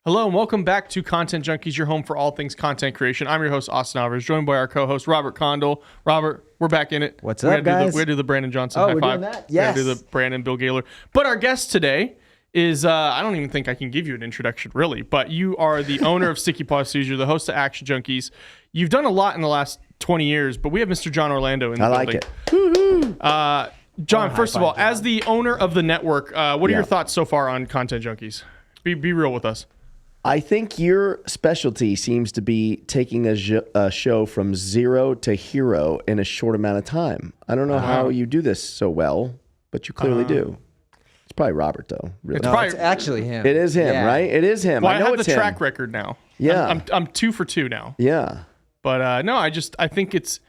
Hello and welcome back to Content Junkeez, your home for all things content creation. I'm your host, Austin Alvarez, joined by our co-host, Robert Condell. Robert, we're back in it. What's up, guys? We're going to do the Brandon Johnson Oh, high we're five. doing that? Yes. We're going to do the Brandon Bill Gaylor. But our guest today is, I don't even think I can give you an introduction, really, but you are the owner of Sticky Paws Studios. You're the host of Action Junkeez. You've done a lot in the last 20 years, but we have Mr. Jon Orlando in the building. I like it. Woo-hoo. John, first of all, as the owner of the network, what are your thoughts so far on Content Junkeez? Be real with us. I think your specialty seems to be taking a show from zero to hero in a short amount of time. I don't know how you do this so well, but you clearly do. It's probably Robert, though. Really. It's actually him. It is him, right? It is him. Well, I know have it's the him. track record now. Yeah. I'm 2 for 2 now. Yeah. But no, I think it's,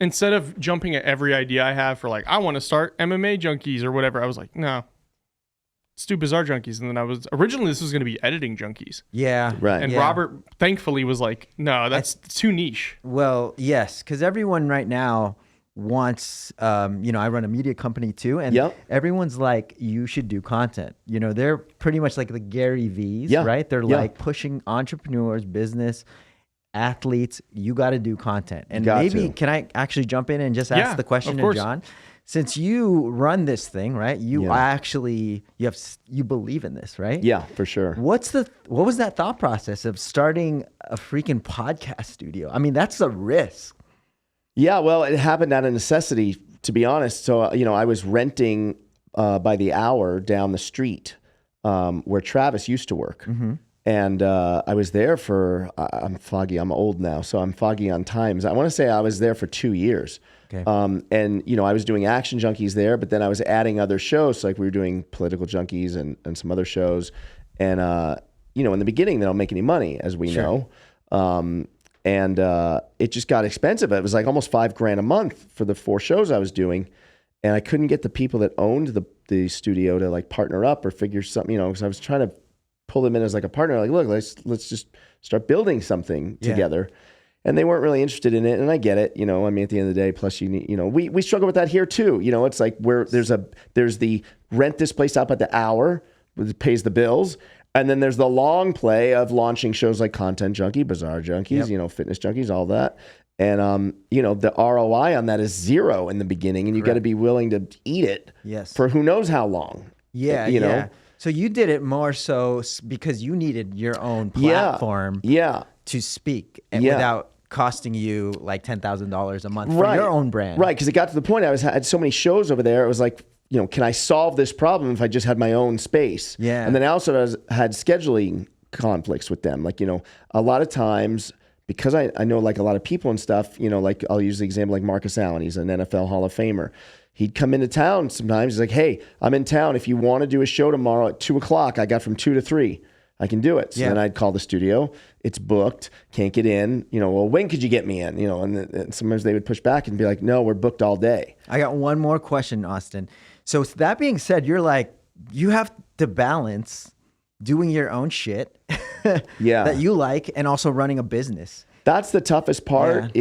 instead of jumping at every idea I have for like, I want to start MMA Junkeez or whatever, I was like, no, let's do Bizarre Junkeez. And then originally this was going to be Editing Junkeez. Yeah. Right. And Yeah. Robert thankfully was like, no, that's too niche. Well, yes, because everyone right now wants, I run a media company too, and everyone's like, you should do content. They're pretty much like the Gary V's, right? They're like pushing entrepreneurs, business, athletes, you got to do content. And can I actually jump in and just ask the question to John? Since you run this thing, right? You believe in this, right? Yeah, for sure. What was that thought process of starting a freaking podcast studio? I mean, that's a risk. Yeah, well, it happened out of necessity, to be honest. So, I was renting by the hour down the street where Travis used to work. Mm-hmm. And I was there for, I'm foggy, I'm old now, so I'm foggy on times. I want to say I was there for 2 years. Okay. And, I was doing Action Junkeez there, but then I was adding other shows. So like we were doing Political Junkeez and some other shows. And, in the beginning, they don't make any money, as we know. And it just got expensive. It was like almost $5,000 a month for the 4 shows I was doing. And I couldn't get the people that owned the studio to like partner up or figure something, because I was trying to pull them in as like a partner. Like, look, let's just start building something together. And they weren't really interested in it. And I get it, at the end of the day, plus you need, we struggle with that here too. It's like where there's the rent this place out by the hour, which pays the bills. And then there's the long play of launching shows like Content Junkie, Bizarre Junkeez, Fitness Junkeez, all that. And, the ROI on that is zero in the beginning, and you got to be willing to eat it for who knows how long. Yeah. So you did it more so because you needed your own platform to speak and without costing you like $10,000 a month for your own brand. Right, because it got to the point I had so many shows over there, it was like, can I solve this problem if I just had my own space? Yeah. And then I also had scheduling conflicts with them. Like, a lot of times, because I know like a lot of people and stuff, like I'll use the example like Marcus Allen, he's an NFL Hall of Famer. He'd come into town sometimes. He's like, hey, I'm in town. If you want to do a show tomorrow at 2:00, I got from 2 to 3. I can do it. So then I'd call the studio. It's booked. Can't get in. Well, when could you get me in? And sometimes they would push back and be like, no, we're booked all day. I got one more question, Austin. So that being said, you're like, you have to balance doing your own shit that you like and also running a business. That's the toughest part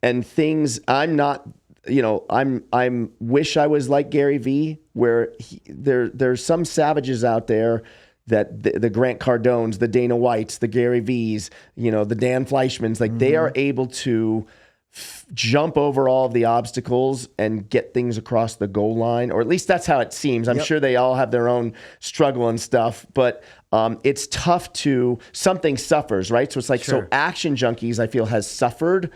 and things I'm not, I'm wish I was like Gary V, where there's some savages out there that the Grant Cardones, the Dana Whites, the Gary V's, the Dan Fleischmans, like they are able to jump over all of the obstacles and get things across the goal line, or at least that's how it seems. I'm sure they all have their own struggle and stuff, but it's tough something suffers, right? So it's like, so Action Junkeez, I feel, has suffered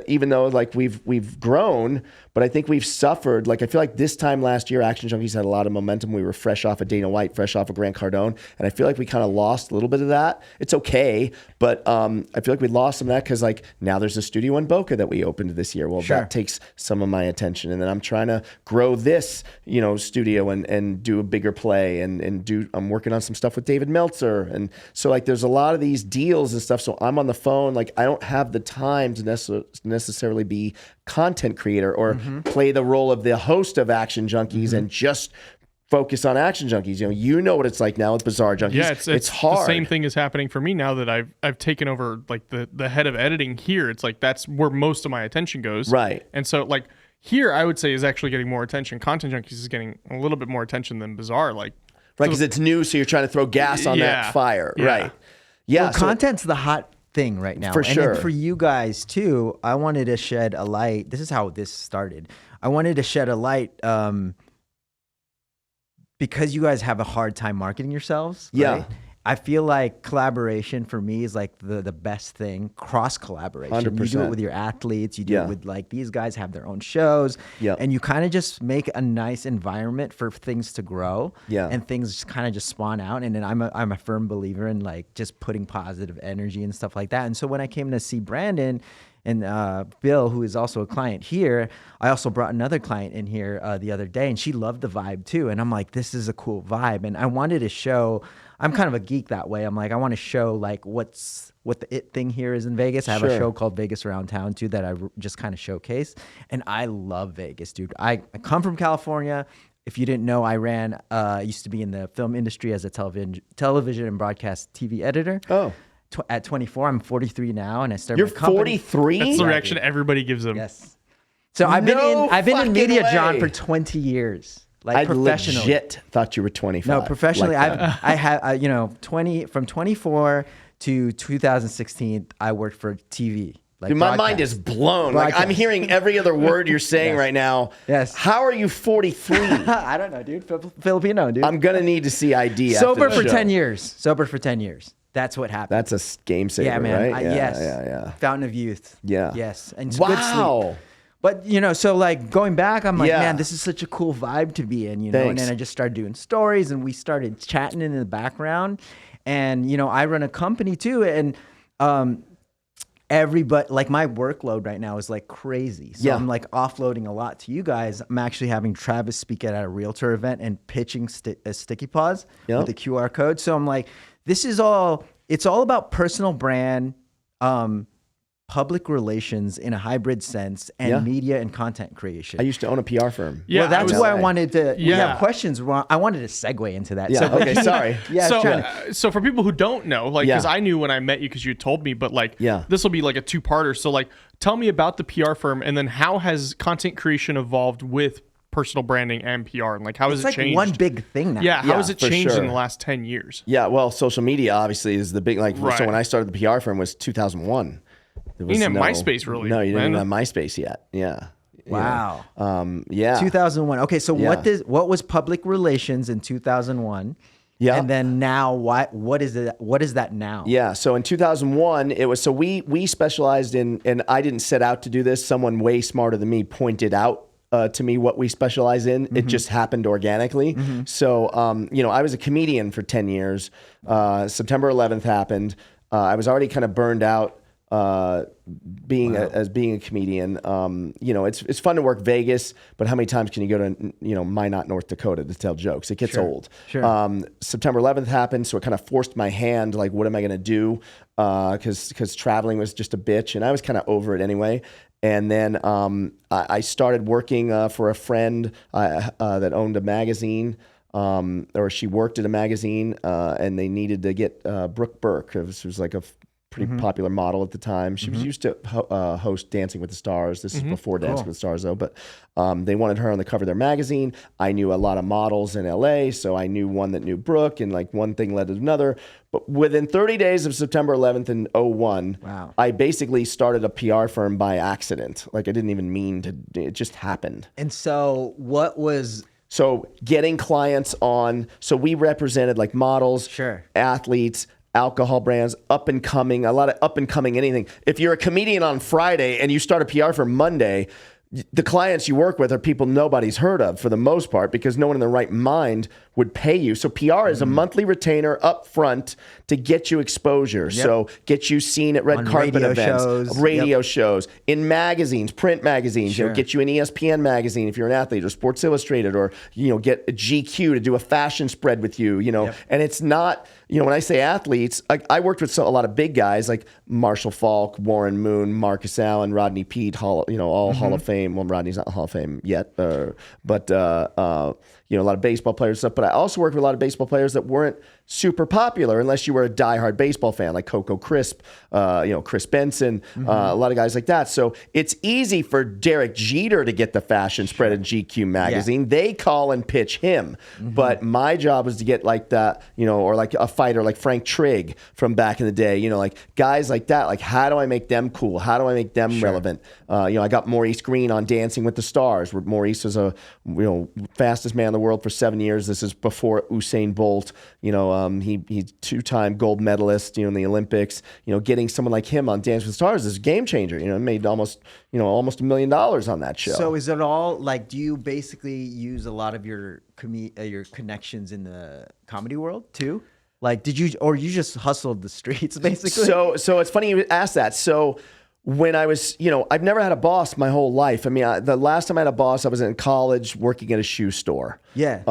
even though like we've grown, but I think we've suffered. Like I feel like this time last year, Action Junkeez had a lot of momentum. We were fresh off of Dana White, fresh off of Grant Cardone, and I feel like we kind of lost a little bit of that. It's okay, but I feel like we lost some of that because like now there's a studio in Boca that we opened this year. Well, that takes some of my attention, and then I'm trying to grow this studio and do a bigger play and I'm working on some stuff with David Meltzer, and so like there's a lot of these deals and stuff. So I'm on the phone, like I don't have the time to necessarily be content creator or play the role of the host of Action Junkeez and just focus on Action Junkeez. You know what it's like now with Bizarre Junkeez. Yeah, it's hard. The same thing is happening for me now that I've taken over like the head of editing here. It's like that's where most of my attention goes. Right. And so like here I would say is actually getting more attention. Content Junkeez is getting a little bit more attention than Bizarre. Like right? Because it's new, so you're trying to throw gas on that fire, right? Yeah. Well, content's the hot thing right now. For sure. And then for you guys too, I wanted to shed a light. This is how this started. I wanted to shed a light because you guys have a hard time marketing yourselves. Right? I feel like collaboration for me is like the best thing. Cross collaboration. 100%. You do it with your athletes. You do it with like these guys have their own shows. And you kind of just make a nice environment for things to grow. And things just kind of just spawn out. And then I'm a firm believer in like just putting positive energy and stuff like that. And so when I came to see Brandon and Bill, who is also a client here, I also brought another client in here the other day, and she loved the vibe too. And I'm like, this is a cool vibe. And I wanted to show, I'm kind of a geek that way. I'm like, I want to show like what the it thing here is in Vegas. I have a show called Vegas Around Town too that I just kind of showcase. And I love Vegas, dude. I come from California. If you didn't know, I used to be in the film industry as a television and broadcast TV editor. At 24, I'm 43 now, and I started. You're 43. That's the reaction everybody gives them. Yes. So I've been in media, John, for 20 years. Like I professionally. legit thought you were 25. No, professionally, like I had 20 from 24 to 2016. I worked for TV. Like dude, my mind is blown. Like I'm hearing every other word you're saying right now. Yes. How are you 43? I don't know, dude. Filipino, dude. I'm gonna need to see ID. Sober after the for show. 10 years. Sober for 10 years. That's what happened. That's a game saver, yeah, man. right? Yeah. Fountain of youth. Yeah. Yes. And wow. good sleep. But, so like going back, I'm like, man, this is such a cool vibe to be in, know? And then I just started doing stories and we started chatting in the background. And, I run a company too. And everybody, like my workload right now is like crazy. So I'm like offloading a lot to you guys. I'm actually having Travis speak at a realtor event and pitching Sticky Paws with the QR code. So I'm like, it's all about personal brand, public relations in a hybrid sense, and media and content creation. I used to own a PR firm. Yeah, well, that's why I wanted to. We have questions. I wanted to segue into that. Yeah. So, okay. Sorry. So for people who don't know, like, because I knew when I met you because you told me, but like, this will be like a two-parter. So like, tell me about the PR firm, and then how has content creation evolved with personal branding and PR, and like how has it changed? It's like one big thing now. Yeah, how has it changed in the last 10 years? Yeah, well, social media obviously is the big So when I started the PR firm was 2001. You didn't have MySpace really. No, you didn't even have MySpace yet. Yeah. Wow. 2001. Okay, so what was public relations in 2001? Yeah. And then now what is it? What is that now? Yeah. So in 2001, it was we specialized in, and I didn't set out to do this. Someone way smarter than me pointed out to me what we specialize in. It just happened organically. So, I was a comedian for 10 years. September 11th happened. I was already kind of burned out being a comedian. It's fun to work Vegas, but how many times can you go to, Minot, North Dakota to tell jokes? It gets old. Sure. September 11th happened. So it kind of forced my hand. Like, what am I going to do? Cause traveling was just a bitch and I was kind of over it anyway. And then I started working for a friend that owned a magazine, or she worked at a magazine, and they needed to get Brooke Burke. She was like a pretty popular model at the time. She was used to host Dancing with the Stars. This is before Dancing with the Stars, though. But they wanted her on the cover of their magazine. I knew a lot of models in LA, so I knew one that knew Brooke, and like one thing led to another. But within 30 days of September 11th in 2001, I basically started a PR firm by accident. Like I didn't even mean to. It just happened. And so what was... So getting clients on. So we represented like models, athletes, alcohol brands, up and coming, a lot of up and coming anything. If you're a comedian on Friday and you start a PR firm Monday, the clients you work with are people nobody's heard of for the most part because no one in their right mind would pay you. So PR is a monthly retainer up front to get you exposure. So get you seen at red carpet events, radio shows, in magazines, print magazines, get you an ESPN magazine if you're an athlete, or Sports Illustrated, or get a GQ to do a fashion spread with you, And it's not, when I say athletes, I worked with a lot of big guys like Marshall Faulk, Warren Moon, Marcus Allen, Rodney Peete, all Hall of Fame. Well, Rodney's not Hall of Fame yet, but a lot of baseball players and stuff. But I also worked with a lot of baseball players that weren't super popular unless you were a diehard baseball fan like Coco Crisp, Chris Benson, a lot of guys like that. So it's easy for Derek Jeter to get the fashion spread in GQ magazine. Yeah. They call and pitch him. But my job was to get like that, or like a fighter like Frank Trigg from back in the day, like guys like that. Like, how do I make them cool? How do I make them relevant? I got Maurice Green on Dancing with the Stars, where Maurice was a fastest man in the world for 7 years. This is before Usain Bolt. He's two-time gold medalist, in the Olympics. Getting someone like him on Dance with the Stars is a game changer. Made almost $1 million on that show. So is it all like? Do you basically use a lot of your connections in the comedy world too? Like, you just hustled the streets basically? So it's funny you asked that. So when I was, I've never had a boss my whole life. I mean, the last time I had a boss, I was in college working at a shoe store. Yeah.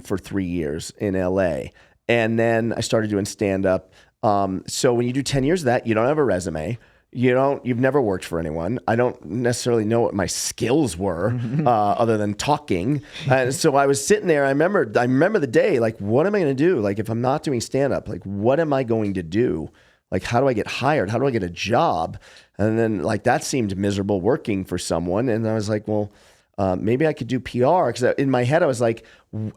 For 3 years in LA. And then I started doing stand-up. So when you do 10 years of that, you don't have a resume. You've never worked for anyone. I don't necessarily know what my skills were, other than talking. And so I was sitting there. I remember the day, like, what am I going to do? Like, if I'm not doing stand-up, like, what am I going to do? Like, how do I get hired? How do I get a job? And then, like, that seemed miserable working for someone. And I was like, well, maybe I could do PR. Because in my head, I was like,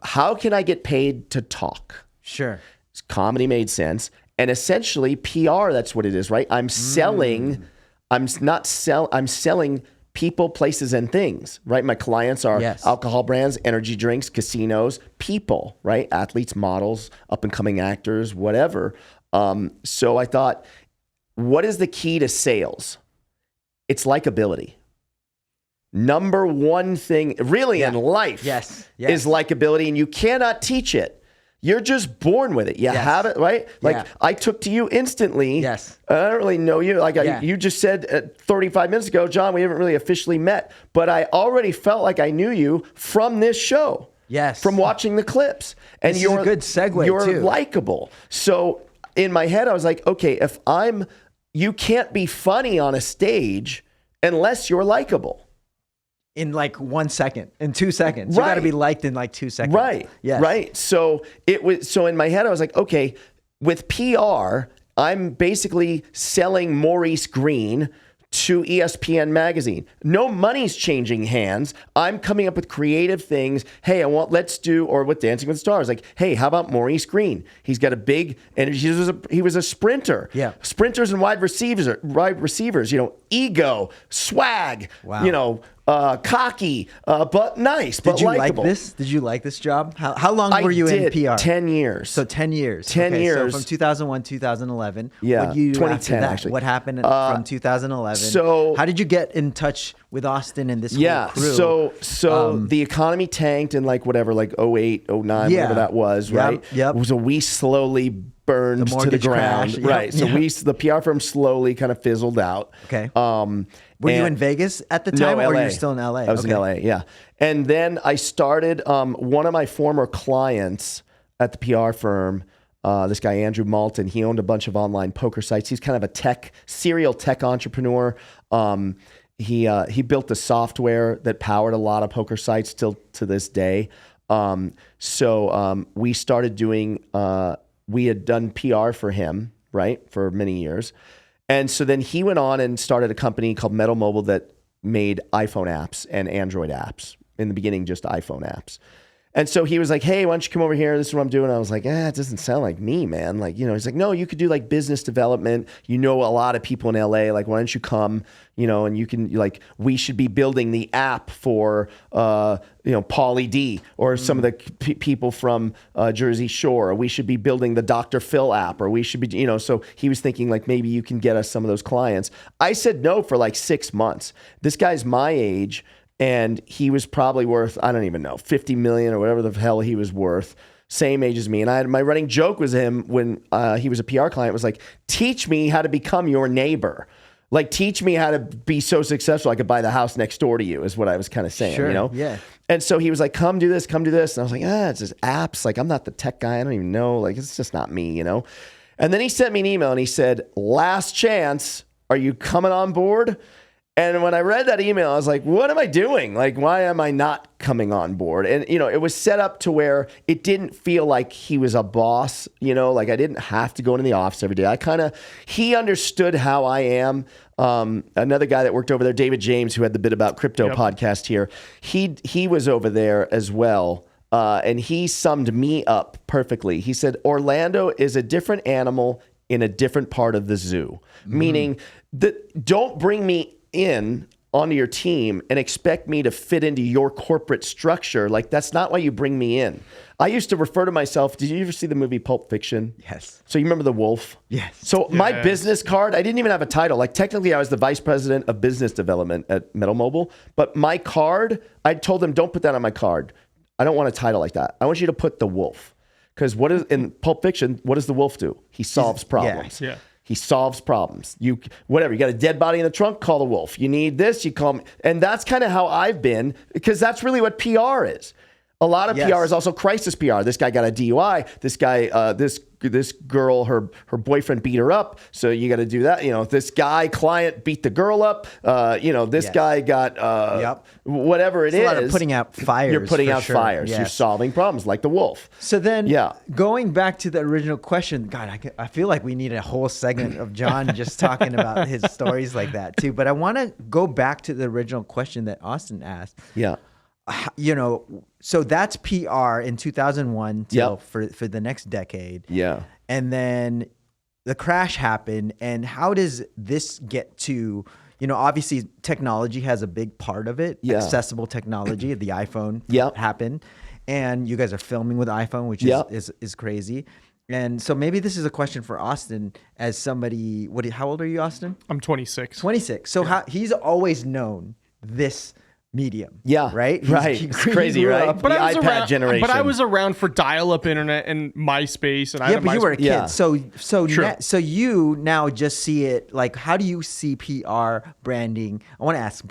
how can I get paid to talk? Sure. Comedy made sense. And essentially, PR, that's what it is, right? I'm selling people, places, and things, right? My clients are alcohol brands, energy drinks, casinos, people, right? Athletes, models, up-and-coming actors, whatever. So I thought, what is the key to sales? It's likability. Number one thing really in life is likability, and you cannot teach it. You're just born with it. You have it, right? Like, I took to you instantly. Yes. I don't really know you. Like, you just said 35 minutes ago, John, we haven't really officially met, but I already felt like I knew you from this show. Yes. From watching the clips. And this is a good segue, you're likable. So in my head, I was like, okay, you can't be funny on a stage unless you're likable. In like 1 second, in 2 seconds. You got to be liked in like 2 seconds. Right. Yes. Right. So in my head, I was like, okay, with PR, I'm basically selling Maurice Green to ESPN magazine. No money's changing hands. I'm coming up with creative things. Hey, or with Dancing with the Stars, like, hey, how about Maurice Green? He's got a big, and he was a sprinter. Yeah. Sprinters and wide receivers, ego, swag, cocky, but nice, but likable. Did you like this job? How long were you in PR? 10 years. So 10 years. 10 years. So from 2001, 2011. Yeah, what you 2010 actually. What happened from 2011? So how did you get in touch with Austin and this whole crew? So the economy tanked in like 08, 09, whatever that was, right? Yep. So we slowly burned to the ground. Crash. Right. So the PR firm slowly kind of fizzled out. Okay. Were you in Vegas at the time, or were you still in LA? I was in LA, yeah. And then I started, one of my former clients at the PR firm, this guy, Andrew Malton, he owned a bunch of online poker sites. He's kind of a serial tech entrepreneur. He built the software that powered a lot of poker sites still to this day. So we started doing, we had done PR for him, right, for many years. And so then he went on and started a company called Metal Mobile that made iPhone apps and Android apps. In the beginning, just iPhone apps. And so he was like, hey, why don't you come over here? This is what I'm doing. I was like, it doesn't sound like me, man. Like, he's like, no, you could do like business development. A lot of people in LA. Like, why don't you come, and you can, like, we should be building the app for, Pauly D or some of the people from Jersey Shore. Or we should be building the Dr. Phil app, or we should be, so he was thinking like, maybe you can get us some of those clients. I said no for like 6 months. This guy's my age. And he was probably worth, I don't even know, 50 million or whatever the hell he was worth. Same age as me. And my running joke with him when he was a PR client was like, teach me how to become your neighbor. Like, teach me how to be so successful I could buy the house next door to you, is what I was kind of saying, Yeah. And so he was like, come do this. And I was like, it's just apps. Like, I'm not the tech guy. I don't even know. Like, it's just not me, And then he sent me an email and he said, last chance, are you coming on board? And when I read that email, I was like, what am I doing? Like, why am I not coming on board? And, it was set up to where it didn't feel like he was a boss, like I didn't have to go into the office every day. He understood how I am. Another guy that worked over there, David James, who had the Bit About Crypto podcast here, he was over there as well. And he summed me up perfectly. He said, Orlando is a different animal in a different part of the zoo, meaning that don't bring me in onto your team and expect me to fit into your corporate structure. Like, that's not why you bring me in. I used to refer to myself. Did you ever see the movie Pulp Fiction? Yes. So you remember the wolf? Yes. So my business card, I didn't even have a title. Like, technically I was the vice president of business development at Metal Mobile, but my card, I told them, don't put that on my card. I don't want a title like that. I want you to put the wolf. Because in Pulp Fiction, what does the wolf do? He solves problems. Yeah. He solves problems. You got a dead body in the trunk, call the wolf. You need this, you call me. And that's kind of how I've been, because that's really what PR is. A lot of PR is also crisis PR. This guy got a DUI. This guy, this girl, her boyfriend beat her up. So you got to do that. This client beat the girl up. This guy got whatever it is. A lot of putting out fires. You're putting out fires. Yes. You're solving problems like the wolf. So then, going back to the original question, God, I feel like we need a whole segment of Jon just talking about his stories like that too. But I want to go back to the original question that Austin asked. Yeah. So that's PR in 2001 till for the next decade. Yeah. And then the crash happened. And how does this get to, obviously technology has a big part of it. Yeah. Accessible technology, the iPhone happened. And you guys are filming with iPhone, which is crazy. And so maybe this is a question for Austin as somebody, how old are you, Austin? I'm 26. 26. So he's always known this medium. Yeah. Right? It's crazy, right? But the I was iPad around, generation. But I was around for dial-up internet and MySpace. And I had but you were a kid. Yeah. So you now just see it, like, how do you see PR branding? I want to ask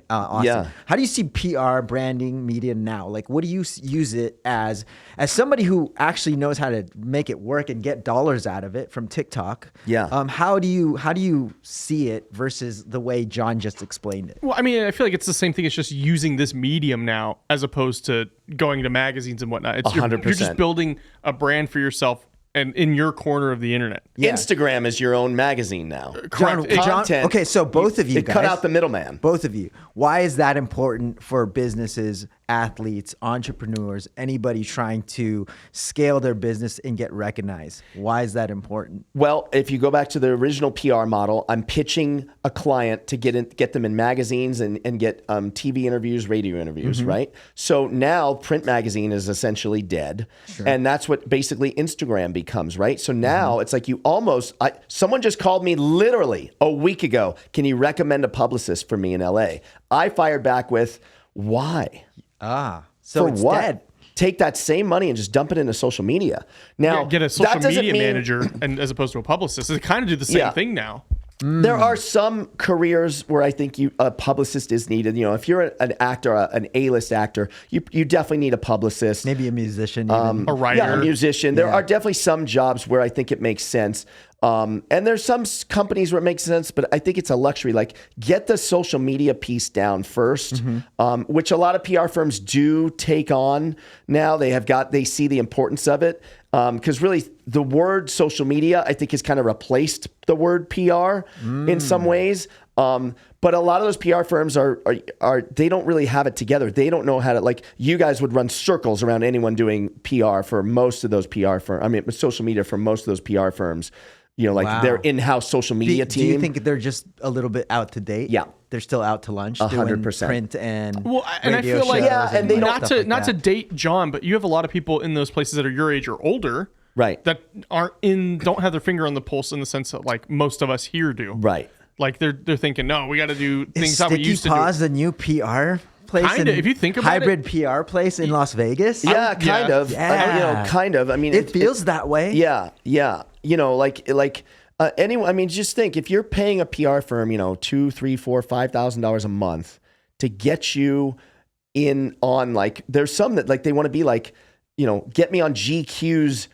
Austin. Yeah. How do you see PR branding media now? Like, what do you use it as somebody who actually knows how to make it work and get dollars out of it from TikTok? Yeah. How do you see it versus the way Jon just explained it? Well, I mean, I feel like it's the same thing. It's just using this medium now as opposed to going to magazines and whatnot. It's 100%. You're just building a brand for yourself and in your corner of the internet. Yeah. Instagram is your own magazine now. Jon, Content. okay, so both of you guys. Cut out the middleman. Both of you. Why is that important for businesses, athletes, entrepreneurs, anybody trying to scale their business and get recognized? Why is that important? Well, if you go back to the original PR model, I'm pitching a client to get them in magazines and get TV interviews, radio interviews, right? So now print magazine is essentially dead. Sure. And that's what basically Instagram becomes, right? So now it's like someone just called me literally a week ago. Can you recommend a publicist for me in LA? I fired back with, why? So for it's what? dead. Take that same money and just dump it into social media. Now, Get a social media manager and as opposed to a publicist. They kind of do the same thing now. There are some careers where I think a publicist is needed. If you're an actor, an A-list actor, you definitely need a publicist. Maybe a musician, even. A writer. Yeah, a musician. There are definitely some jobs where I think it makes sense. And there's some companies where it makes sense, but I think it's a luxury. Like, get the social media piece down first, which a lot of PR firms do take on now. They see the importance of it. Because really, the word social media, I think, has kind of replaced the word PR in some ways. But a lot of those PR firms they don't really have it together. They don't know how to, like, you guys would run circles around anyone doing PR for most of those PR firms. I mean, social media for most of those PR firms. Their in-house social media team. Do you think they're just a little bit out to date? Yeah. They're still out to lunch 100%. doing print and and I feel like and they not to date Jon, but you have a lot of people in those places that are your age or older, right? That don't have their finger on the pulse in the sense that, like, most of us here do, right? Like they're thinking, no, we got to do things how Sticky we used to do. Paws the new PR place? Kinda, if you think about hybrid PR place in Las Vegas? Yeah, kind of. Yeah. Kind of. I mean, it feels that way. Yeah. Anyway, I mean, just think, if you're paying a PR firm, $2,000, $3,000, $4,000, $5,000 a month to get you in on, like, there's some that, like, they want to be like, get me on GQ's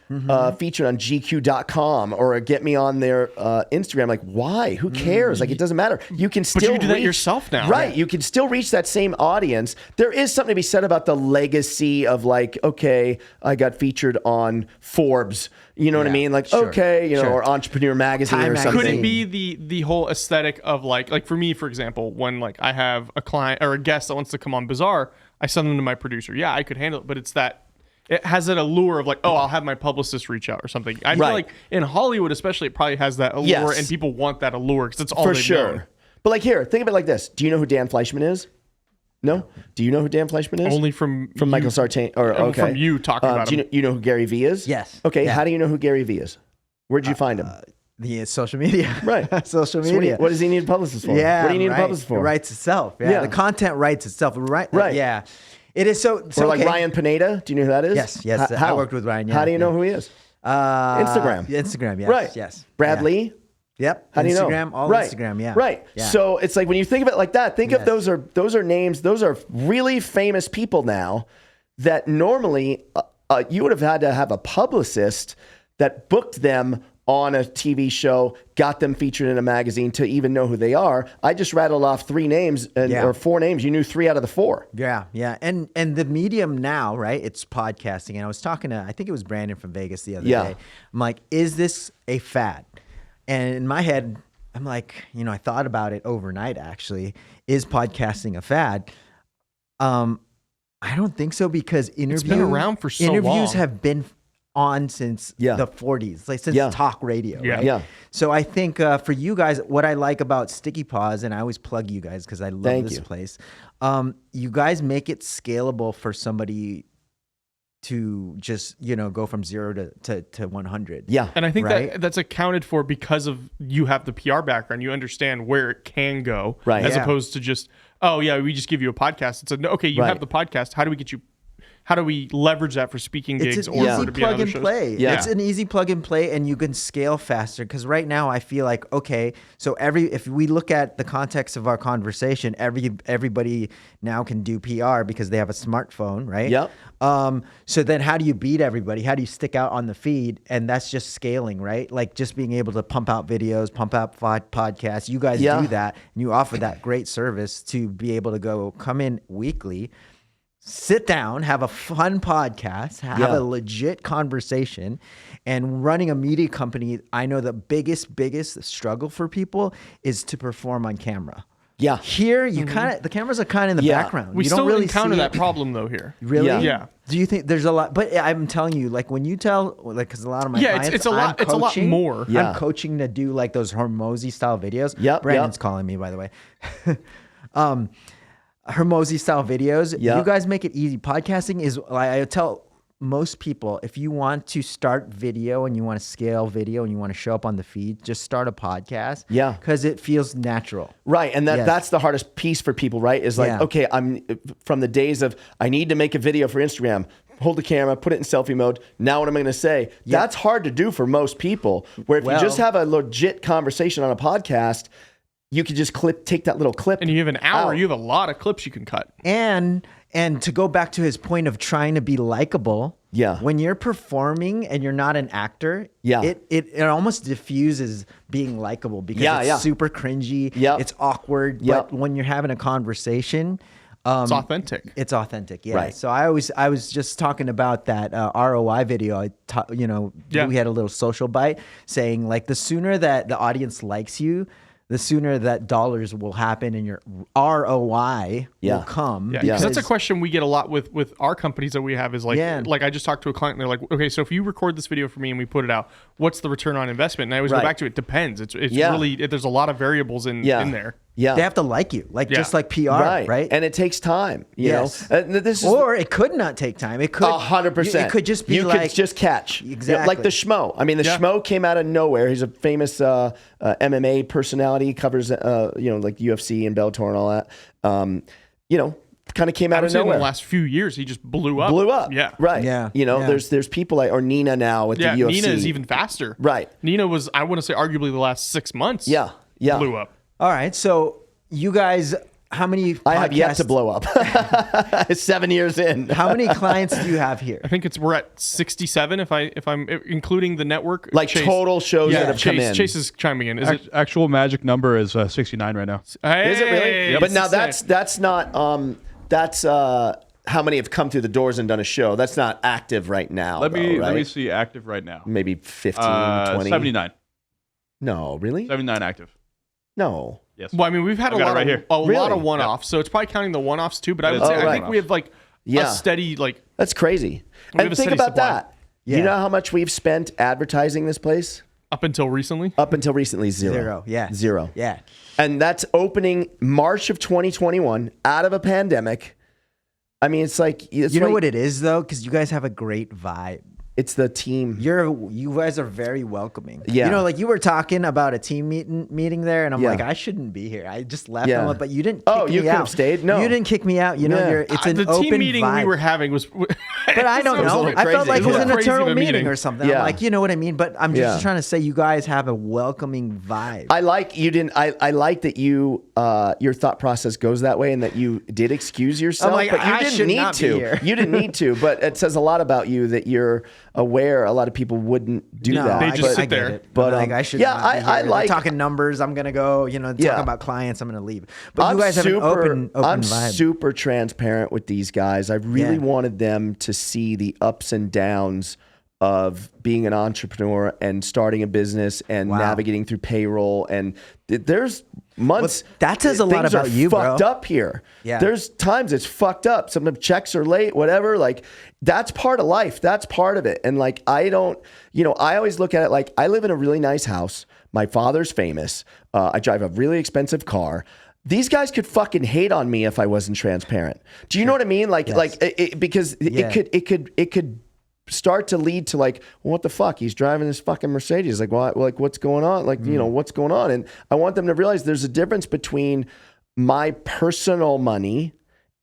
featured on GQ.com or get me on their Instagram. Like, why? Who cares? Like, it doesn't matter. You can still but you do that yourself now. Right. You can still reach that same audience. There is something to be said about the legacy of like, okay, I got featured on Forbes. You know what I mean? Like, okay, or Entrepreneur Magazine or something. Could it be the whole aesthetic of like for me, for example, when like I have a client or a guest that wants to come on Bizarre, I send them to my producer. Yeah, I could handle it, but it's that it has that allure of like, oh, I'll have my publicist reach out or something. I feel like in Hollywood, especially, it probably has that allure, and people want that allure because it's all for they've sure. known. But like here, think of it like this: do you know who Dan Fleischman is? No. Do you know who Dan Fleischman is? Only from Michael Sartain or from you talking about him. You know who Gary Vee is? Yes. Okay. Yeah. How do you know who Gary Vee is? Where'd you find him? The social media. Right. Social media. So what does he need a publicist for? Yeah. What do you need a publicist for? It writes itself. Yeah. The content writes itself. Right. Yeah. It is so or like Ryan Pineda. Do you know who that is? Yes. I worked with Ryan. Yeah, how do you know who he is? Instagram. Yes. Right. Yes. Brad Lee. Yep. How do you know? Instagram. All Instagram. Yeah. Right. Yeah. So it's like when you think of it like that, think of those are names. Those are really famous people now that normally you would have had to have a publicist that booked them on a TV show, got them featured in a magazine to even know who they are. I just rattled off 3 names or 4 names. You knew 3 out of the 4. Yeah. And the medium now, right? It's podcasting. And I was talking to, I think it was Brandon from Vegas the other day. I'm like, is this a fad? And in my head, I'm like, I thought about it overnight, actually. Is podcasting a fad? I don't think so because it's been around for so long. Interviews have been on since the 40s, like since talk radio, right? Yeah. So I think for you guys, what I like about Sticky Paws, and I always plug you guys because I love this place, you guys make it scalable for somebody to just go from 0 to 100. Yeah. And I think that's accounted for because of you have the PR background. You understand where it can go, right? As opposed to just, oh yeah, we just give you a podcast. It's okay, you have the podcast. How do we get you? How do we leverage that for speaking gigs or for to be on other shows? Play. Yeah. It's an easy plug and play, and you can scale faster. Because right now, I feel like so if we look at the context of our conversation, everybody now can do PR because they have a smartphone, right? Yep. So then, how do you beat everybody? How do you stick out on the feed? And that's just scaling, right? Like just being able to pump out videos, pump out podcasts. You guys do that, and you offer that great service to be able to come in weekly. Sit down, have a fun podcast, have a legit conversation, and running a media company. I know the biggest struggle for people is to perform on camera. Yeah. Here, you the cameras are kind of in the background. We you still don't really encounter that problem though here. Really? Yeah. Do you think there's a lot? But I'm telling you, like when you tell, like, because a lot of my clients, it's a lot more. I'm coaching to do like those Hormozy style videos. Yep. Brandon's calling me, by the way. Hormozy style videos. Yep. You guys make it easy. Podcasting is, I tell most people, if you want to start video and you want to scale video and you want to show up on the feed, just start a podcast. Yeah. Because it feels natural. Right. And that's the hardest piece for people, right? Is like, okay, I'm from the days of I need to make a video for Instagram, hold the camera, put it in selfie mode. Now what am I going to say? Yeah. That's hard to do for most people. Where if you just have a legit conversation on a podcast, you could just take that little clip. And you have an hour, you have a lot of clips you can cut. And to go back to his point of trying to be likable, when you're performing and you're not an actor, it almost diffuses being likable because it's super cringy, it's awkward, but when you're having a conversation, it's authentic. It's authentic, Right. So I was just talking about that ROI video. We had a little social bite saying like the sooner that the audience likes you, the sooner that dollars will happen and your ROI will come. Yeah, because that's a question we get a lot with our companies that we have is like I just talked to a client and they're like, okay, so if you record this video for me and we put it out, what's the return on investment? And I always go back to it depends. It's really, there's a lot of variables in there. Yeah. They have to like you, just like PR, right? And it takes time, you know. Or it could not take time. It could 100%. It could just be you could just catch. Exactly. Like the Schmo. I mean, the Schmo came out of nowhere. He's a famous MMA personality, covers like UFC and Bellator and all that. Kind of came out of nowhere. In the last few years, he just blew up. Yeah. Right. Yeah. There's people like, or Nina now with the UFC. Nina is even faster. Right. Nina was, I want to say, arguably the last 6 months. Yeah. Blew up. All right. So you guys How many I have yet to podcasts- blow up. 7 years in. How many clients do you have here? I think we're at 67 if I'm including the network. Like Chase. total shows that have come in. Chase is chiming in. Is it? Actual magic number is 69 right now. Hey, Is it really? Yep. But now that's not that's how many have come through the doors and done a show. That's not active right now. Let me right? see active right now. Maybe 15, 20. 79. No, really? 79 active. No. Yes. Well, I mean, we've had I've got it right here. a lot Really? of one-offs, so it's probably counting the one-offs too. But I would Oh, say I right. think we have like Yeah. a steady like. That's crazy. We have And a think steady about supply. that. Yeah. You know how much we've spent advertising this place? Up until recently. Up until recently, zero. Zero. Yeah. Zero. Yeah. And that's opening March of 2021 out of a pandemic. I mean, it's like You know what it is though, because you guys have a great vibe. It's the team. You guys are very welcoming. Yeah. You know, like you were talking about a team meeting there, and I'm Yeah. like, I shouldn't be here. I just left. Yeah. But you didn't. Oh, kick you me could out. have stayed? No. you didn't kick me out. You know, Yeah. it's an The open team meeting vibe. we were having was. But I don't It was a know. little I felt crazy. like it was Yeah. an Crazy of eternal a meeting meeting. or something. Yeah. I'm like, you know what I mean? But I'm just Yeah. trying to say, you guys have a welcoming vibe. I like you didn't. I like that you your thought process goes that way and that you did excuse yourself, like, but you I didn't should need not be to. here. You didn't need to, but it says a lot about you that you're aware a lot of people wouldn't do that. They just but, sit I get there. it. But, Like, I should. yeah, not be I here. like- They're talking numbers. I'm gonna go. You know, talking Yeah. about clients. I'm gonna leave. But you guys have an open I'm vibe. super transparent with these guys. I really Yeah. wanted them to see the ups and downs of being an entrepreneur and starting a business and Wow. navigating through payroll. And there's months. Well, that says a lot things about are you, bro. fucked up here. Yeah. There's times it's fucked up. Sometimes checks are late, whatever. Like that's part of life. That's part of it. And like, I don't, I always look at it like I live in a really nice house. My father's famous. I drive a really expensive car. These guys could fucking hate on me if I wasn't transparent. Do you know what I mean? Like, because Yeah. it could start to lead to like, well, what the fuck? He's driving this fucking Mercedes. Like, what? Like, what's going on? Like, what's going on? And I want them to realize there's a difference between my personal money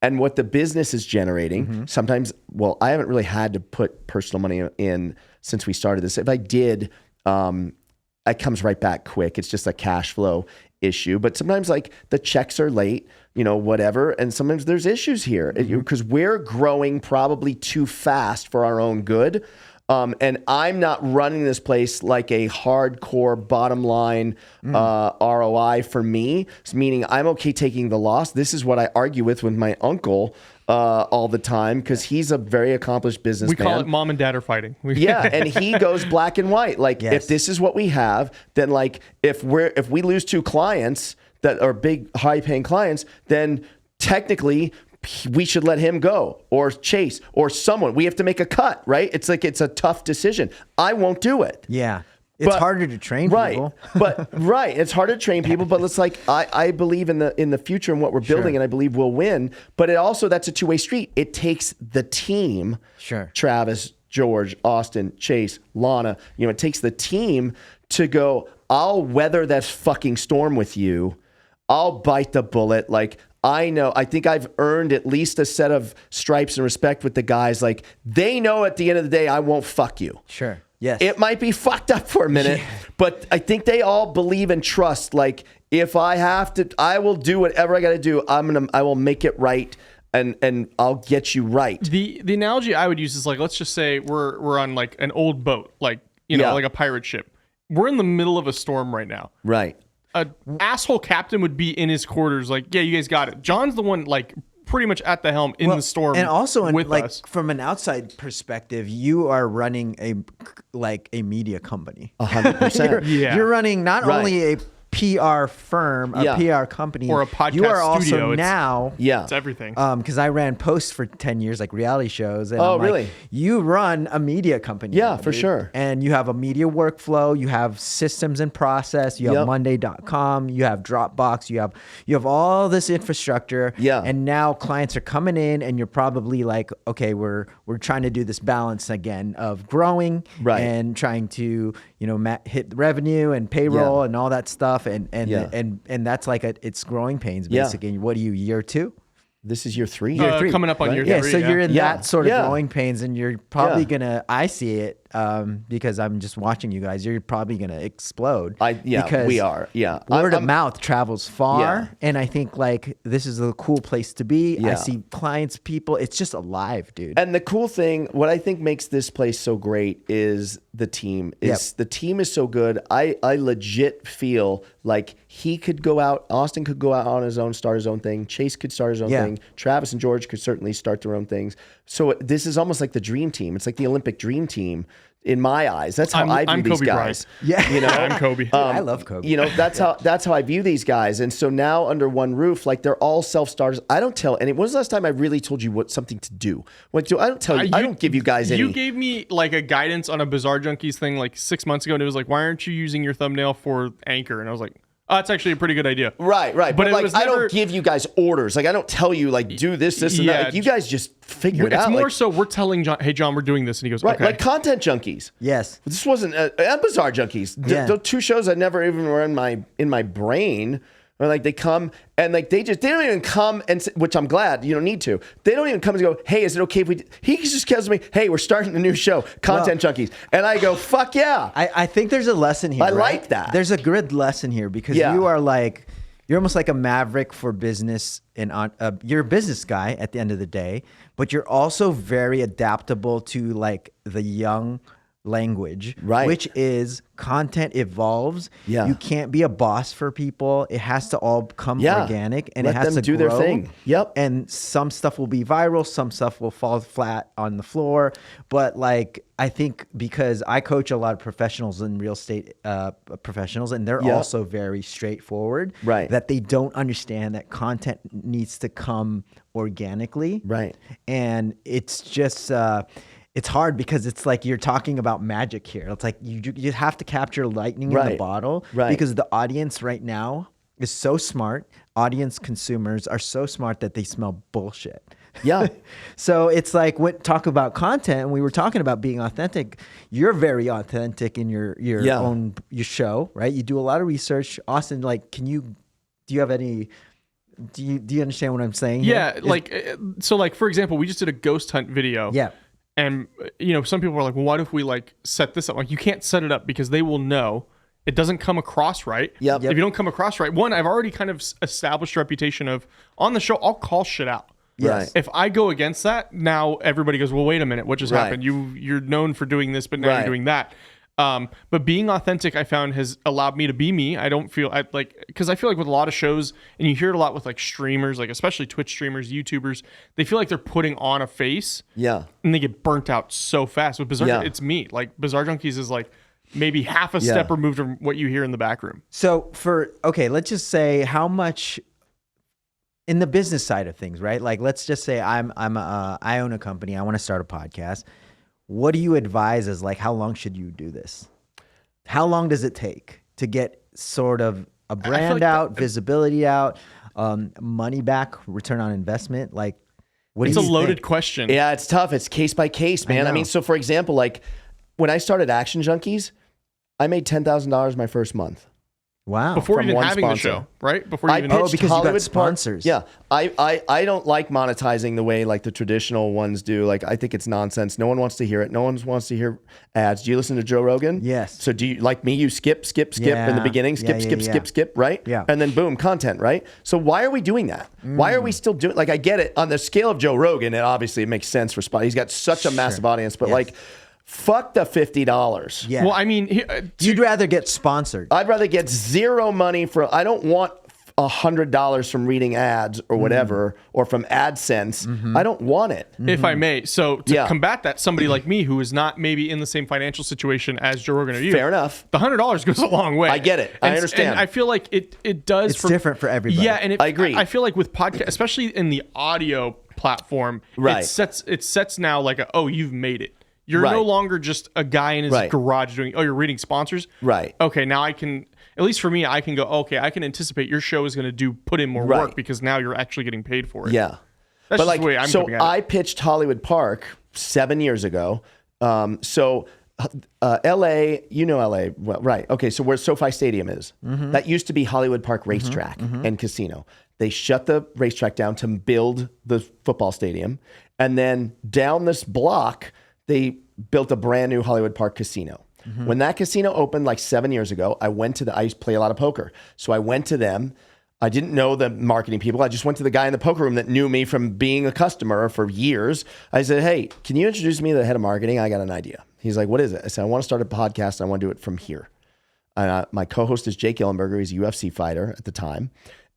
and what the business is generating. Sometimes, well, I haven't really had to put personal money in since we started this. If I did, it comes right back quick. It's just a cash flow issue. But sometimes like the checks are late, whatever. And sometimes there's issues here because we're growing probably too fast for our own good. And I'm not running this place like a hardcore bottom line ROI for me, meaning I'm okay taking the loss. This is what I argue with my uncle all the time because he's a very accomplished businessman. We call it mom and dad are fighting. Yeah, and he goes black and white. Like if this is what we have, then like if we lose 2 clients that are big high paying clients, then technically we should let him go or Chase or someone. We have to make a cut, right? It's like it's a tough decision. I won't do it. Yeah. It's harder to train people. Right. It's harder to train people, but it's like I believe in the future and what we're building, and I believe we'll win. But that's a two-way street. It takes the team. Sure. Travis, George, Austin, Chase, Lana. It takes the team to go, I'll weather that fucking storm with you. I'll bite the bullet. Like I think I've earned at least a set of stripes and respect with the guys. Like they know at the end of the day, I won't fuck you. Sure. Yes. It might be fucked up for a minute, but I think they all believe and trust. Like if I have to, I will do whatever I got to do. I will make it right, and I'll get you right. The analogy I would use is like, let's just say we're on like an old boat, like like a pirate ship. We're in the middle of a storm right now. Right. A asshole captain would be in his quarters, like, yeah, you guys got it. John's the one like pretty much at the helm in the storm, and also with us. From an outside perspective, you are running a media company. 100%. Yeah. You're running not only a PR firm, a PR company, or a podcast you are studio. also now It's everything. because I ran posts for 10 years, like reality shows. And Oh, I'm like, really? you run a media company. Yeah, now, for dude. sure. And you have a media workflow, you have systems and process, you have Monday.com, you have Dropbox, you have all this infrastructure. Yeah. And now clients are coming in and you're probably like, okay, we're trying to do this balance again of growing and trying to, hit revenue and payroll and all that stuff. And that's like it's growing pains basically. What are you, year 2? This is year 3. Coming up on year 3. Yeah, so you're in that sort of Yeah. growing pains, and you're probably gonna. I see it because I'm just watching you guys. You're probably gonna explode. Because we are. Yeah, word of mouth travels far, Yeah. and I think like this is a cool place to be. Yeah. I see clients, people. It's just alive, dude. And the cool thing, what I think makes this place so great is the team. The team is so good. I legit feel like he could go out, Austin could go out on his own, start his own thing. Chase could start his own thing. Travis and George could certainly start their own things. So this is almost like the dream team. It's like the Olympic dream team in my eyes. That's how I view these Kobe guys. Bryant. Yeah. You know, I'm Kobe. I love Kobe. You know, that's how I view these guys. And so now under one roof, like they're all self-starters. I don't tell any. When was the last time I really told you what something to do? I don't tell you. I don't give you guys any. You gave me like a guidance on a Bizarre Junkeez thing like 6 months ago, and it was like, why aren't you using your thumbnail for anchor? And I was like, oh, that's actually a pretty good idea. Right. But like, I don't give you guys orders. Like, I don't tell you like do this, and that. Like, you guys just figure it out. It's more like, so we're telling John, hey John, we're doing this, and he goes, right, okay. like Content Junkeez. Yes. This wasn't and Bizarre Junkeez. Yeah. The two shows that never even were in my brain. Or like they come and like they don't even come and which I'm glad you don't need to. They don't even come and go, hey, is it okay if we? He just tells me, hey, we're starting a new show, Content Junkeez, and I go, fuck yeah. I think there's a lesson here. I right? like that. There's a good lesson here because you are like you're almost like a maverick for business and you're a business guy at the end of the day, but you're also very adaptable to like the young language, right? Which is content evolves. Yeah, you can't be a boss for people. It has to all come organic, and let it has them to do grow. their thing. Yep. And some stuff will be viral, some stuff will fall flat on the floor. But like I think because I coach a lot of professionals in real estate professionals, and they're also very straightforward. Right. That they don't understand that content needs to come organically. Right. And it's just. It's hard because it's like you're talking about magic here. It's like you have to capture lightning in the bottle because the audience right now is so smart. Audience consumers are so smart that they smell bullshit. Yeah. So it's like talk about content, and we were talking about being authentic. You're very authentic in your own your show, right? You do a lot of research. Austin, like, do you have any? Do you understand what I'm saying? Yeah, so for example, we just did a ghost hunt video. Yeah. And, some people are like, well, what if we like set this up? Like, you can't set it up because they will know it doesn't come across right. Yep. If you don't come across right, one, I've already kind of established a reputation of on the show, I'll call shit out. Yes. Right. If I go against that, now everybody goes, well, wait a minute, what just happened? You're known for doing this, but now you're doing that. But being authentic, I found has allowed me to be me. I don't feel because I feel like with a lot of shows, and you hear it a lot with like streamers, like especially Twitch streamers, YouTubers, they feel like they're putting on a face. Yeah. And they get burnt out so fast. With Bizarre, it's me. Like Bizarre Junkeez is like maybe half a step removed from what you hear in the back room. So let's just say how much in the business side of things, right? Like, let's just say I own a company. I want to start a podcast. What do you advise as like, how long should you do this? How long does it take to get sort of a brand out, visibility out, money back, return on investment? Like, what it's do you a loaded think? question. Yeah, it's tough. It's case by case, man. I mean, so for example, like when I started Action Junkeez, I made $10,000 my first month. Wow. Before From even one having sponsor. the show, right? Before you even pitched because Hollywood you got sponsors. Park. Yeah. I don't like monetizing the way like the traditional ones do. Like, I think it's nonsense. No one wants to hear it. No one wants to hear ads. Do you listen to Joe Rogan? Yes. So do you, like me, you skip in the beginning, skip, right? Yeah. And then boom, content, right? So why are we doing that? Why are we still doing, like, I get it on the scale of Joe Rogan, and obviously it makes sense for Spot. He's got such a massive audience, but like, fuck the $50. Yeah. Well, I mean, You'd rather get sponsored. I'd rather get zero money for. I don't want $100 from reading ads or whatever, or from AdSense. I don't want it. if I may. So to combat that, somebody like me who is not maybe in the same financial situation as Joe Rogan or you, Fair enough. the $100 goes a long way. I get it. I understand. And I feel like it does. It's different for everybody. Yeah, and I agree. I feel like with podcast, especially in the audio platform, Right. it sets now like you've made it. You're Right. no longer just a guy in his Right. garage doing, you're reading sponsors. Right. Okay, now I can, at least for me, I can go, okay, I can anticipate your show is going to put in more work because now you're actually getting paid for it. Yeah. That's But just the way I'm coming at it. I pitched Hollywood Park 7 years ago. LA, you know LA, well, right? Okay, so where SoFi Stadium is, that used to be Hollywood Park Racetrack and Casino. They shut the racetrack down to build the football stadium. And then down this block, they built a brand new Hollywood Park casino. When that casino opened like 7 years ago, I used to play a lot of poker. So I went to them. I didn't know the marketing people. I just went to the guy in the poker room that knew me from being a customer for years. I said, hey, can you introduce me to the head of marketing? I got an idea. He's like, what is it? I said, I want to start a podcast. I want to do it from here. My co-host is Jake Ellenberger. He's a UFC fighter at the time.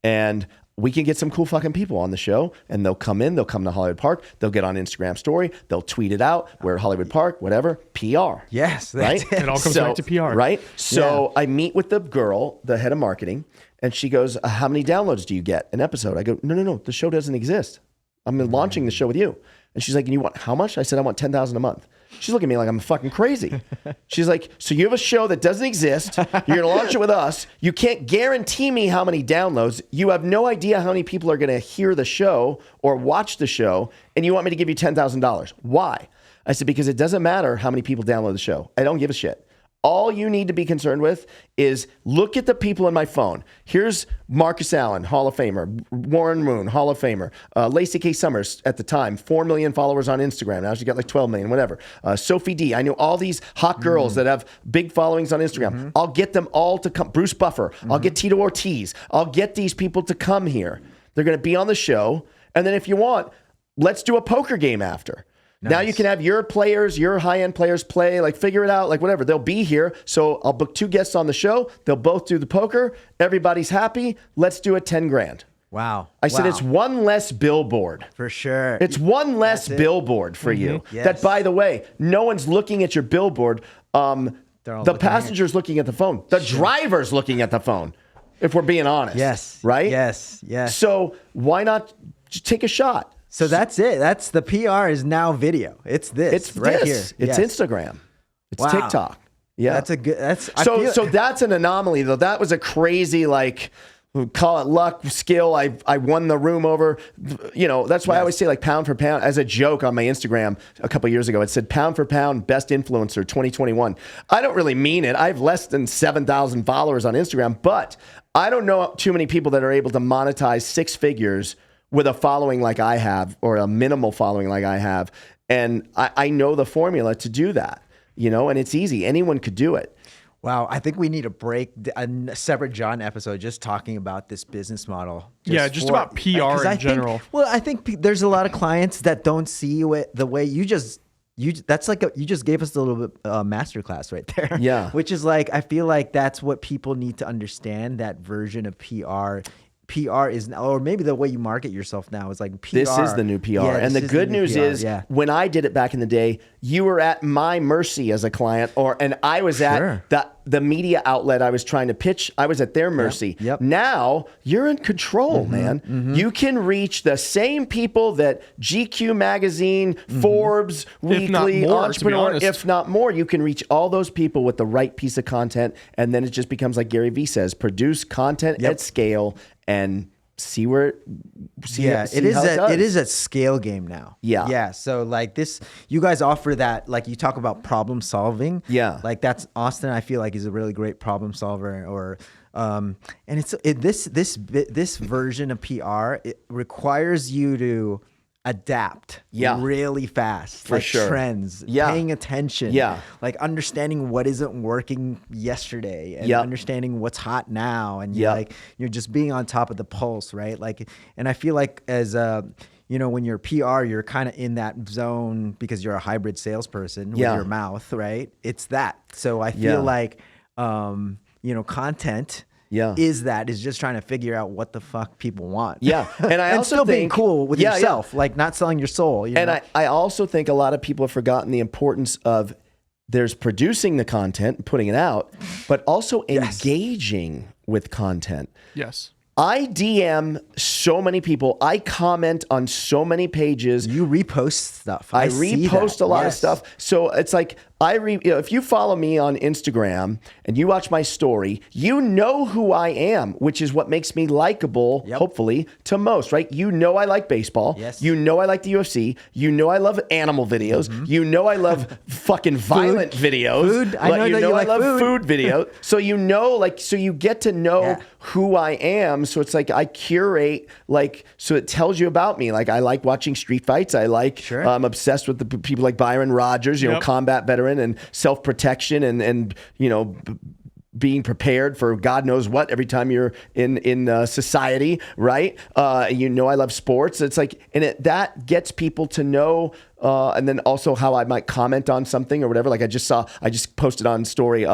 And we can get some cool fucking people on the show, and they'll come to Hollywood Park. They'll get on Instagram story. They'll tweet it out. We're at Hollywood Park, whatever. PR. Yes. Right? It all comes back to PR. Right? So I meet with the girl, the head of marketing, and she goes, how many downloads do you get an episode? I go, no. The show doesn't exist. I'm launching the show with you. And she's like, and you want how much? I said, I want $10,000 a month. She's looking at me like I'm fucking crazy. She's like, so you have a show that doesn't exist. You're going to launch it with us. You can't guarantee me how many downloads. You have no idea how many people are going to hear the show or watch the show. And you want me to give you $10,000. Why? I said, because it doesn't matter how many people download the show. I don't give a shit. All you need to be concerned with is look at the people in my phone. Here's Marcus Allen, Hall of Famer. Warren Moon, Hall of Famer. Lacey K. Summers, at the time, 4 million followers on Instagram. Now she's got like 12 million, whatever. Sophie D. I know all these hot girls that have big followings on Instagram. I'll get them all to come. Bruce Buffer. I'll get Tito Ortiz. I'll get these people to come here. They're going to be on the show. And then if you want, let's do a poker game after. Nice. Now you can have your players, your high-end players play, like figure it out, like whatever. They'll be here. So I'll book 2 guests on the show. They'll both do the poker. Everybody's happy. Let's do it 10 grand. Wow. I said, it's one less billboard. For sure. It's one less billboard for you. Yes. That, by the way, no one's looking at your billboard. The passenger's looking at the phone. The driver's looking at the phone, if we're being honest. Yes. Right? Yes. So why not just take a shot? So that's it. That's the PR is now video. It's this. It's right here. It's Instagram. It's TikTok. Yeah. That's a good. So that's an anomaly though. That was a crazy, like, call it luck, skill. I won the room over. That's why I always say, like, pound for pound, as a joke on my Instagram a couple years ago. It said pound for pound best influencer 2021. I don't really mean it. I have less than 7,000 followers on Instagram, but I don't know too many people that are able to monetize 6 figures with a following like I have, or a minimal following like I have. And I know the formula to do that, and it's easy. Anyone could do it. Wow. I think we need to break a separate Jon episode just talking about this business model. Just about PR in general. I think there's a lot of clients that don't see it the way you just gave us a little bit masterclass right there. Yeah. Which is like, I feel like that's what people need to understand, that version of PR. PR is, or maybe the way you market yourself now is like PR. This is the new PR. Yeah, and the good news is, when I did it back in the day, you were at my mercy as a client, and I was at the media outlet I was trying to pitch. I was at their mercy. Yep. Now you're in control, man. You can reach the same people that GQ magazine, Forbes, Weekly, Entrepreneur, if not more. You can reach all those people with the right piece of content, and then it just becomes like Gary Vee says: produce content at scale and see where it is a scale game now. Yeah. So like this, you guys offer that, like you talk about problem solving. Yeah. Like that's Austin, I feel like, is a really great problem solver. Or and this version of PR, it requires you to adapt really fast, like trends, paying attention, like understanding what isn't working yesterday, and understanding what's hot now, and you're just being on top of the pulse, right? Like, and I feel like as when you're PR, you're kind of in that zone because you're a hybrid salesperson with your mouth, right? It's that. So I feel like content is just trying to figure out what the fuck people want. Yeah. And I also still think, being cool with yourself, like not selling your soul. And I also think a lot of people have forgotten the importance of there's producing the content, putting it out, but also engaging with content. Yes. I DM so many people. I comment on so many pages. You repost stuff. I repost a lot of stuff. So it's like, if you follow me on Instagram and you watch my story, you know who I am, which is what makes me likable, hopefully, to most, right? You know I like baseball. Yes. You know I like the UFC. You know I love animal videos. You know I love fucking violent videos. Food. I know that you like I love food videos. So so you get to know who I am. So it's like I curate so it tells you about me. Like I like watching street fights. I'm obsessed with the people like Byron Rogers, combat veteran and self-protection and being prepared for God knows what every time you're in society, right? I love sports. It's like, and that gets people to know, and then also how I might comment on something or whatever. Like I just posted on story.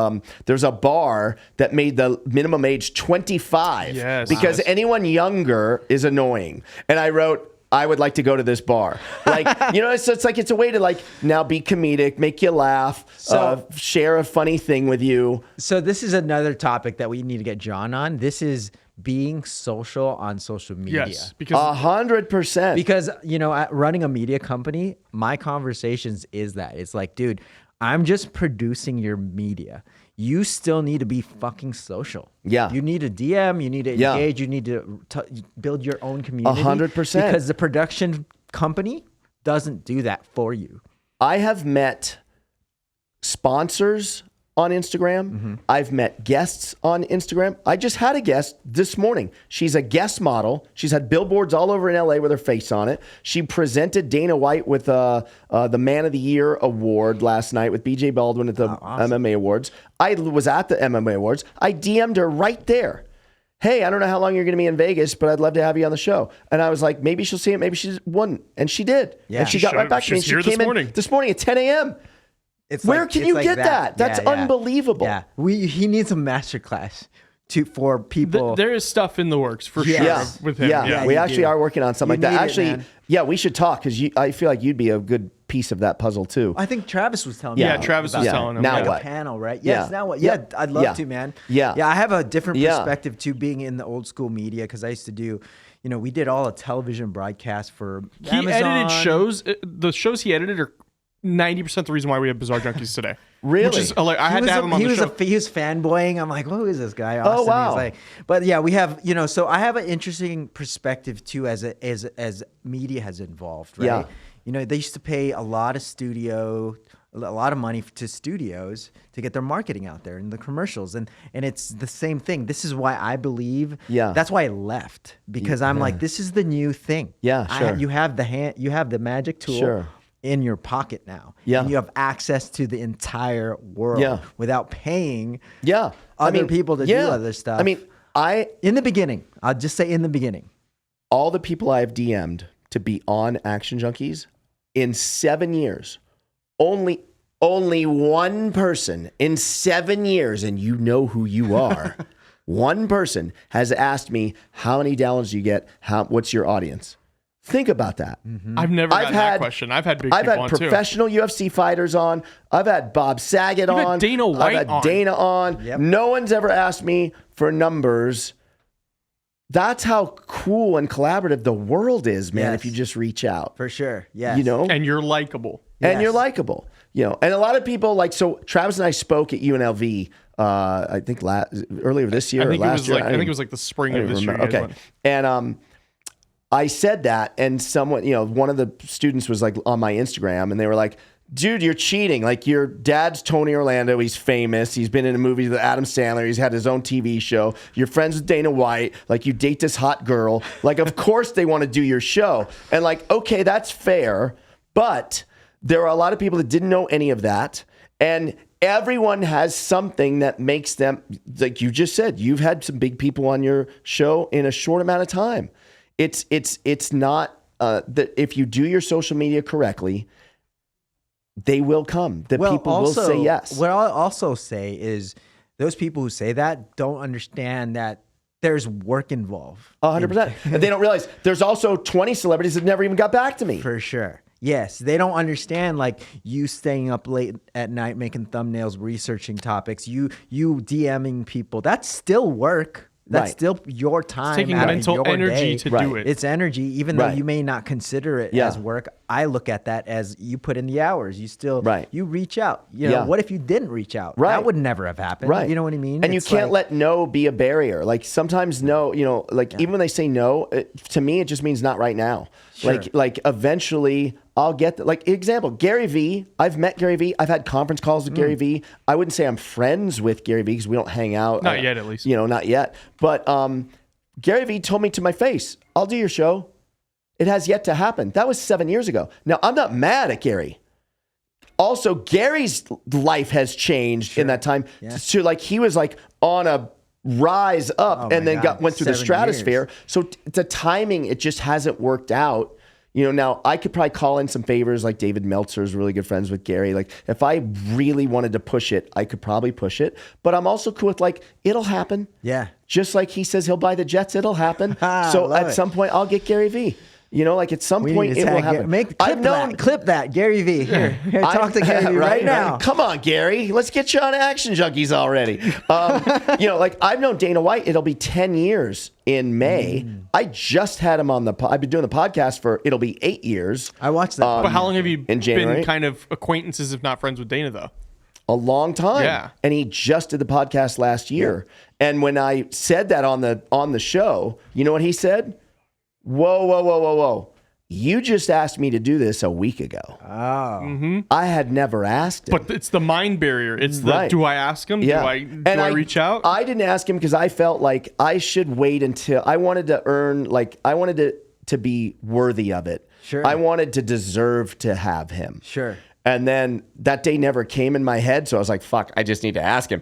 There's a bar that made the minimum age 25 because anyone younger is annoying. And I wrote, I would like to go to this bar. Like, so it's like, it's a way to like now be comedic, make you laugh, share a funny thing with you. So this is another topic that we need to get Jon on. This is being social on social media. Yes, because 100%. Because, running a media company, my conversations is that it's like, dude, I'm just producing your media. You still need to be fucking social. Yeah. You need to DM, you need to engage, you need to build your own community. 100%. Because the production company doesn't do that for you. I have met sponsors on Instagram. Mm-hmm. I've met guests on Instagram. I just had a guest this morning. She's a guest model. She's had billboards all over in LA with her face on it. She presented Dana White with the Man of the Year award last night with BJ Baldwin at the MMA Awards. I was at the MMA Awards. I DM'd her right there. Hey, I don't know how long you're going to be in Vegas, but I'd love to have you on the show. And I was like, maybe she'll see it, maybe she wouldn't. And she did. Yeah. And she got right back to me. And she came in this morning at 10 a.m. Where can you get that? That's unbelievable. Yeah, he needs a masterclass for people. There is stuff in the works for sure with him. Yeah, we actually are working on something like that. Actually, we should talk because I feel like you'd be a good piece of that puzzle too. I think Travis was telling me. Yeah, Travis was telling him. Now like what? A panel, right? Yes. Now what? Yeah, I'd love to, man. Yeah. I have a different perspective too, being in the old school media because I used to do. We did all a television broadcast for Amazon. He edited shows. The shows he edited are 90% the reason why we have Bizarre Junkeez today. Really? Which is, I had to have him on the show. He was fanboying. I'm like, who is this guy? Austin. Oh, wow. He's like, but yeah, we have, so I have an interesting perspective too as media has evolved, right? Yeah. They used to pay a lot of money to studios to get their marketing out there and the commercials. And it's the same thing. This is why I believe, that's why I left because I'm like, this is the new thing. Yeah, sure. You have the magic tool. In your pocket now. Yeah. And you have access to the entire world without paying other people to do other stuff. I mean, in the beginning, I'll just say in the beginning. All the people I have DM'd to be on Action Junkeez in 7 years, only one person in 7 years, and you know who you are, one person has asked me, how many downloads do you get? What's your audience? Think about that. Mm-hmm. I've never gotten that question. I've had big people on too. Professional UFC fighters on. I've had Bob Saget on. Had Dana White I've had Dana on. Yep. No one's ever asked me for numbers. That's how cool and collaborative the world is, man, if you just reach out. For sure. Yeah. And you're likable. And you're likable. And a lot of people so Travis and I spoke at UNLV I think earlier this year or last year. I think it was like the spring of this year. Okay. And I said that, and someone, one of the students was like on my Instagram, and they were like, dude, you're cheating. Like, your dad's Tony Orlando. He's famous. He's been in a movie with Adam Sandler. He's had his own TV show. You're friends with Dana White. Like, you date this hot girl. Like, of course they want to do your show. And like, okay, that's fair. But there are a lot of people that didn't know any of that. And everyone has something that makes them, like you just said, you've had some big people on your show in a short amount of time. It's not that if you do your social media correctly, they will come. People will say yes. What I'll also say is those people who say that don't understand that there's work involved. 100%. And they don't realize there's also 20 celebrities that never even got back to me. For sure. Yes, they don't understand like you staying up late at night making thumbnails, researching topics, you DMing people. That's still work. That's still your time. It's taking mental energy to do it. It's energy, even though you may not consider it as work. I look at that as you put in the hours. You still, you reach out. What if you didn't reach out? That would never have happened. Right. You know what I mean? And you can't let no be a barrier. Like sometimes no, even when they say no, to me, it just means not right now. Sure. Like eventually I'll get like example, Gary Vee. I've met Gary Vee. I've had conference calls with Gary Vee. I wouldn't say I'm friends with Gary Vee because we don't hang out. Not yet, at least. Not yet. But Gary Vee told me to my face, I'll do your show. It has yet to happen. That was 7 years ago. Now, I'm not mad at Gary. Also, Gary's life has changed in that time. Yeah. So like he was like on a rise up and then went through the stratosphere. So the timing, it just hasn't worked out. You know, now I could probably call in some favors, like David Meltzer is really good friends with Gary. Like if I really wanted to push it, I could probably push it. But I'm also cool with like, it'll happen. Yeah. Just like he says he'll buy the Jets, it'll happen. So at some point I'll get Gary Vee. You know, like at some point it will happen. Clip that, Gary Vee. Here, talk to Gary Vee right now. Come on, Gary. Let's get you on Action Junkeez already. You know, like I've known Dana White. It'll be 10 years in May. I just had him on I've been doing the podcast for, it'll be 8 years. I watched that. But how long have you been kind of acquaintances, if not friends with Dana, though? A long time. Yeah. And he just did the podcast last year. Yeah. And when I said that on the show, you know what he said? Whoa. You just asked me to do this a week ago. Oh. I had never asked him. But it's the mind barrier. It's the, do I ask him? Yeah. Do I reach out? I didn't ask him because I felt like I should wait until I wanted to earn, like I wanted to be worthy of it. Sure. I wanted to deserve to have him. Sure. And then that day never came in my head. So I was like, fuck, I just need to ask him,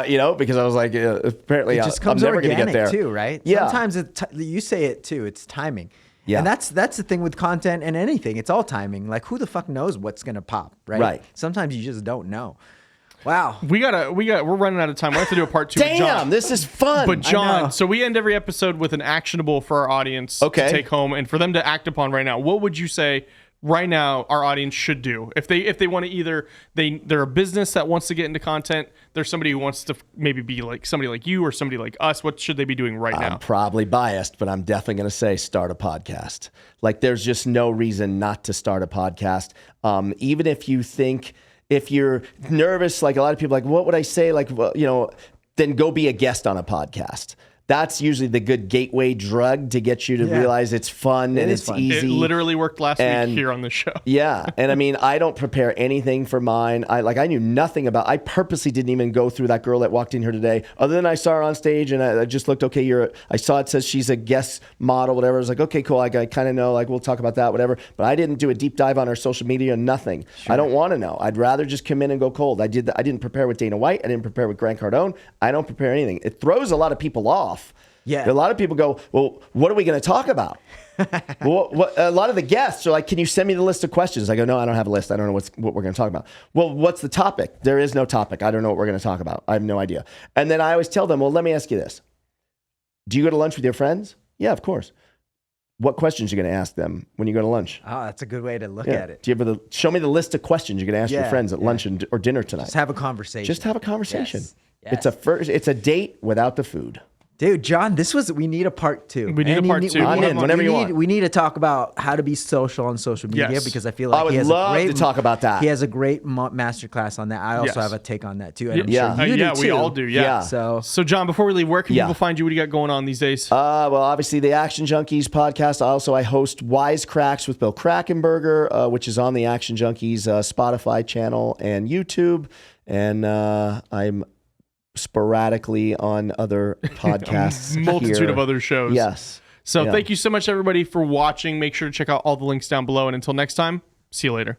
you know, because I was like, apparently it just comes I'm never going to get there. Too, right? Yeah. Sometimes you say it too. It's timing. Yeah. And that's the thing with content and anything. It's all timing. Like who the fuck knows what's going to pop, right? Right. Sometimes you just don't know. Wow. We're running out of time. We have to do a part 2 with Jon. Damn, this is fun. But Jon, so we end every episode with an actionable for our audience to take home and for them to act upon right now. What would you say right now our audience should do if they want to either they're a business that wants to get into content, there's somebody who wants to maybe be like somebody like you or somebody like us, what should they be doing right now? I'm probably biased, but I'm definitely going to say start a podcast. Like there's just no reason not to start a podcast. Even if you're nervous, like a lot of people are like, what would I say? Like, well, you know, then go be a guest on a podcast. That's usually the good gateway drug to get you to realize it's fun and it's easy. It literally worked last week here on the show. Yeah. And I mean, I don't prepare anything for mine. I knew nothing about, I purposely didn't even go through that girl that walked in here today. Other than I saw her on stage and I just looked, okay, I saw it says she's a guest model, whatever. I was like, okay, cool. I kind of know, like, we'll talk about that, whatever. But I didn't do a deep dive on her social media, nothing. Sure. I don't want to know. I'd rather just come in and go cold. I didn't prepare with Dana White. I didn't prepare with Grant Cardone. I don't prepare anything. It throws a lot of people off. Yeah. A lot of people go, well, what are we going to talk about? Well, a lot of the guests are like, can you send me the list of questions? I go, no, I don't have a list. I don't know what we're going to talk about. Well, what's the topic? There is no topic. I don't know what we're going to talk about. I have no idea. And then I always tell them, well, let me ask you this. Do you go to lunch with your friends? Yeah, of course. What questions are you going to ask them when you go to lunch? Oh, that's a good way to look at it. Do you have show me the list of questions you're going to ask your friends at lunch or dinner tonight? Just have a conversation. Just have a conversation. Yes. It's a date without the food. Dude, Jon, we need a part 2. We need a part 2. Whenever you want. We need to talk about how to be social on social media because I feel like I would love to talk about that. He has a great masterclass on that. I also have a take on that too. And I'm sure you do too. We all do. Yeah. So Jon, before we leave, where can people find you? What do you got going on these days? Well, obviously the Action Junkeez podcast. I host Wisecracks with Bill Krakenberger, which is on the Action Junkeez Spotify channel and YouTube. And I'm sporadically on other podcasts. Multitude of other shows. Yes. So thank you so much, everybody, for watching. Make sure to check out all the links down below. And until next time, see you later.